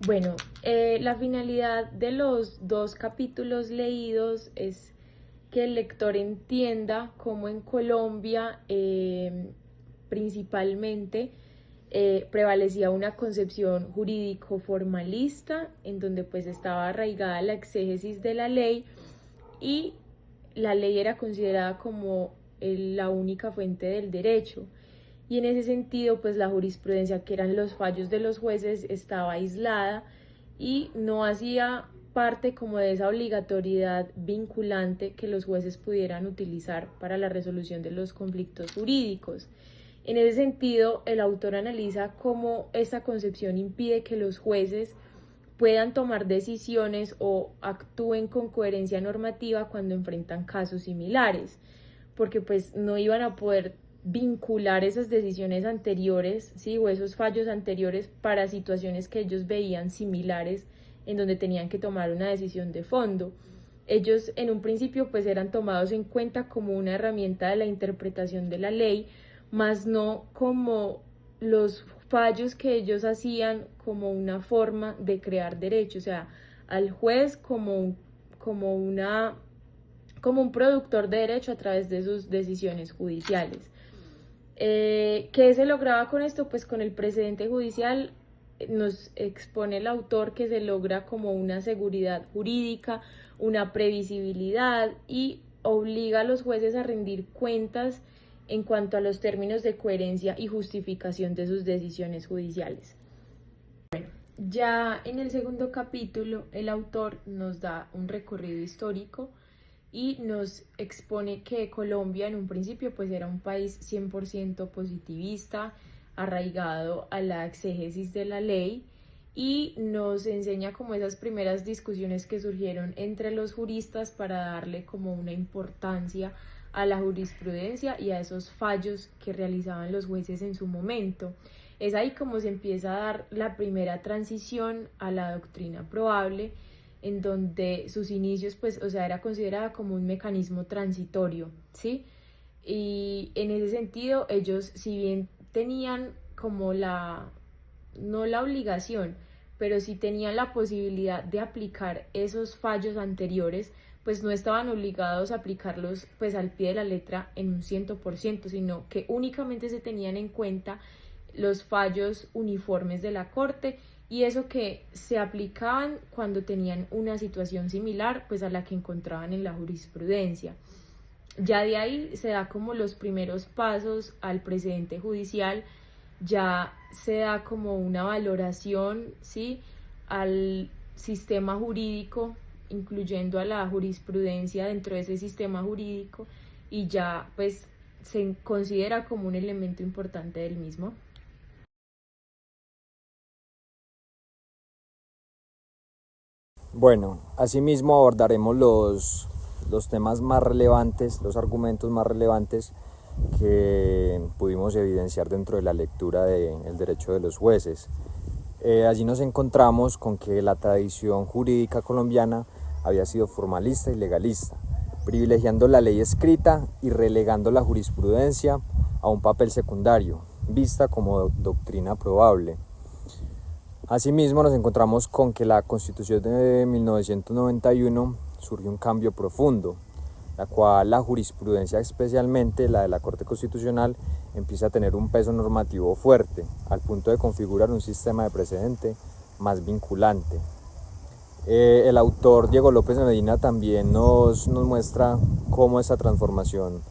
La finalidad de los dos capítulos leídos es que el lector entienda cómo en Colombia principalmente prevalecía una concepción jurídico-formalista en donde pues estaba arraigada la exégesis de la ley y la ley era considerada como la única fuente del derecho. Y en ese sentido, pues la jurisprudencia, que eran los fallos de los jueces, estaba aislada y no hacía parte como de esa obligatoriedad vinculante que los jueces pudieran utilizar para la resolución de los conflictos jurídicos. En ese sentido, el autor analiza cómo esta concepción impide que los jueces puedan tomar decisiones o actúen con coherencia normativa cuando enfrentan casos similares, porque pues no iban a poder vincular esas decisiones anteriores, ¿sí? O esos fallos anteriores para situaciones que ellos veían similares en donde tenían que tomar una decisión de fondo. Ellos en un principio pues eran tomados en cuenta como una herramienta de la interpretación de la ley, más no como los fallos que ellos hacían como una forma de crear derecho, o sea, al juez como un productor de derecho a través de sus decisiones judiciales. ¿Qué se lograba con esto? Pues con el precedente judicial nos expone el autor que se logra como una seguridad jurídica, una previsibilidad y obliga a los jueces a rendir cuentas en cuanto a los términos de coherencia y justificación de sus decisiones judiciales. Ya en el segundo capítulo, el autor nos da un recorrido histórico y nos expone que Colombia en un principio pues era un país 100% positivista, arraigado a la exégesis de la ley, y nos enseña como esas primeras discusiones que surgieron entre los juristas para darle como una importancia a la jurisprudencia y a esos fallos que realizaban los jueces en su momento. Es ahí como se empieza a dar la primera transición a la doctrina probable, en donde sus inicios, pues, o sea, era considerada como un mecanismo transitorio, ¿sí? Y en ese sentido, ellos, si bien tenían como no la obligación, pero sí tenían la posibilidad de aplicar esos fallos anteriores, pues no estaban obligados a aplicarlos pues al pie de la letra en un 100%, sino que únicamente se tenían en cuenta los fallos uniformes de la Corte y eso que se aplicaban cuando tenían una situación similar pues a la que encontraban en la jurisprudencia. Ya de ahí se da como los primeros pasos al precedente judicial, ya se da como una valoración, ¿sí?, al sistema jurídico, incluyendo a la jurisprudencia dentro de ese sistema jurídico, y ya pues se considera como un elemento importante del mismo. Bueno, asimismo abordaremos los temas más relevantes, los argumentos más relevantes que pudimos evidenciar dentro de la lectura del derecho de los jueces. Allí nos encontramos con que la tradición jurídica colombiana había sido formalista y legalista, privilegiando la ley escrita y relegando la jurisprudencia a un papel secundario, vista como doctrina probable. Asimismo, nos encontramos con que la Constitución de 1991 surgió un cambio profundo, la cual la jurisprudencia, especialmente la de la Corte Constitucional, empieza a tener un peso normativo fuerte, al punto de configurar un sistema de precedente más vinculante. El autor Diego López Medina también nos muestra cómo esa transformación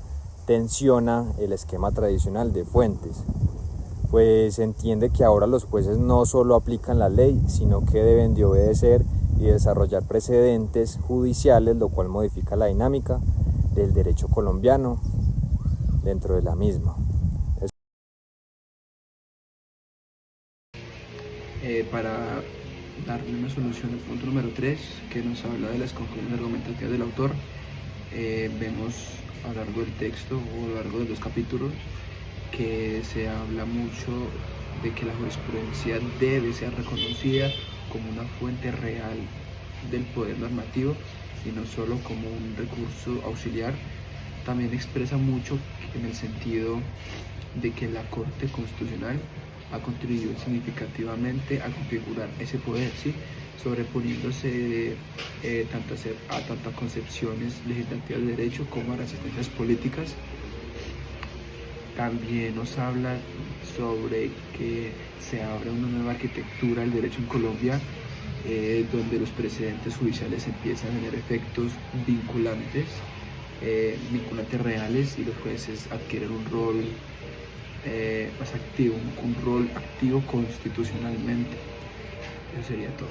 tensiona el esquema tradicional de fuentes, pues entiende que ahora los jueces no solo aplican la ley, sino que deben de obedecer y desarrollar precedentes judiciales, lo cual modifica la dinámica del derecho colombiano dentro de la misma. Para darle una solución al punto número 3, que nos habla de las conclusiones argumentativas del autor, vemos a lo largo del texto o a lo largo de los capítulos que se habla mucho de que la jurisprudencia debe ser reconocida como una fuente real del poder normativo y no solo como un recurso auxiliar. También expresa mucho en el sentido de que la Corte Constitucional ha contribuido significativamente a configurar ese poder, ¿sí? Sobreponiéndose tanto a concepciones legislativas de derecho como a resistencias políticas. También nos habla sobre que se abre una nueva arquitectura del derecho en Colombia, donde los precedentes judiciales empiezan a tener efectos vinculantes reales, y los jueces adquieren un rol más activo, un rol activo constitucionalmente. Eso sería todo.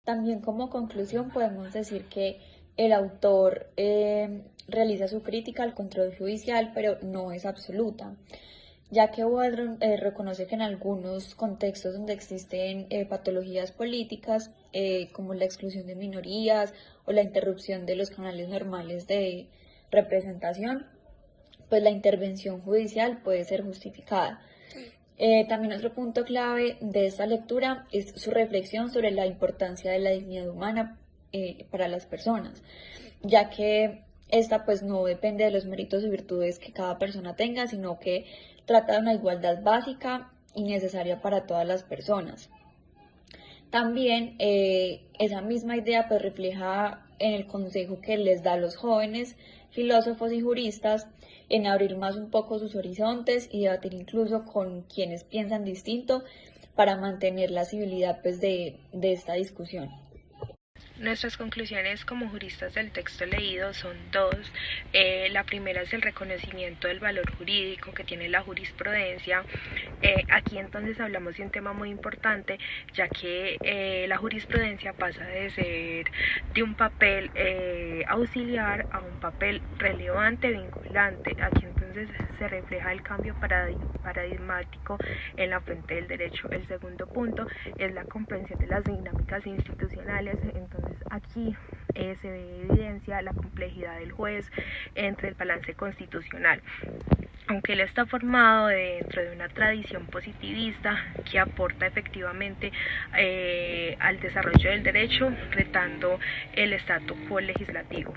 También como conclusión podemos decir que el autor realiza su crítica al control judicial, pero no es absoluta, ya que Waldron reconoce que en algunos contextos donde existen patologías políticas, como la exclusión de minorías o la interrupción de los canales normales de representación, pues la intervención judicial puede ser justificada. También otro punto clave de esta lectura es su reflexión sobre la importancia de la dignidad humana para las personas, ya que esta pues no depende de los méritos y virtudes que cada persona tenga, sino que trata de una igualdad básica y necesaria para todas las personas. También esa misma idea pues refleja en el consejo que les da a los jóvenes filósofos y juristas en abrir más un poco sus horizontes y debatir incluso con quienes piensan distinto para mantener la civilidad pues de esta discusión. Nuestras conclusiones como juristas del texto leído son dos. La primera es el reconocimiento del valor jurídico que tiene la jurisprudencia. Aquí entonces hablamos de un tema muy importante, ya que la jurisprudencia pasa de ser de un papel auxiliar a un papel relevante, vinculante. Aquí entonces se refleja el cambio paradigmático en la fuente del derecho. El segundo punto es la comprensión de las dinámicas institucionales. Entonces aquí se ve evidencia la complejidad del juez entre el balance constitucional, aunque él está formado dentro de una tradición positivista que aporta efectivamente al desarrollo del derecho, retando el statu quo legislativo.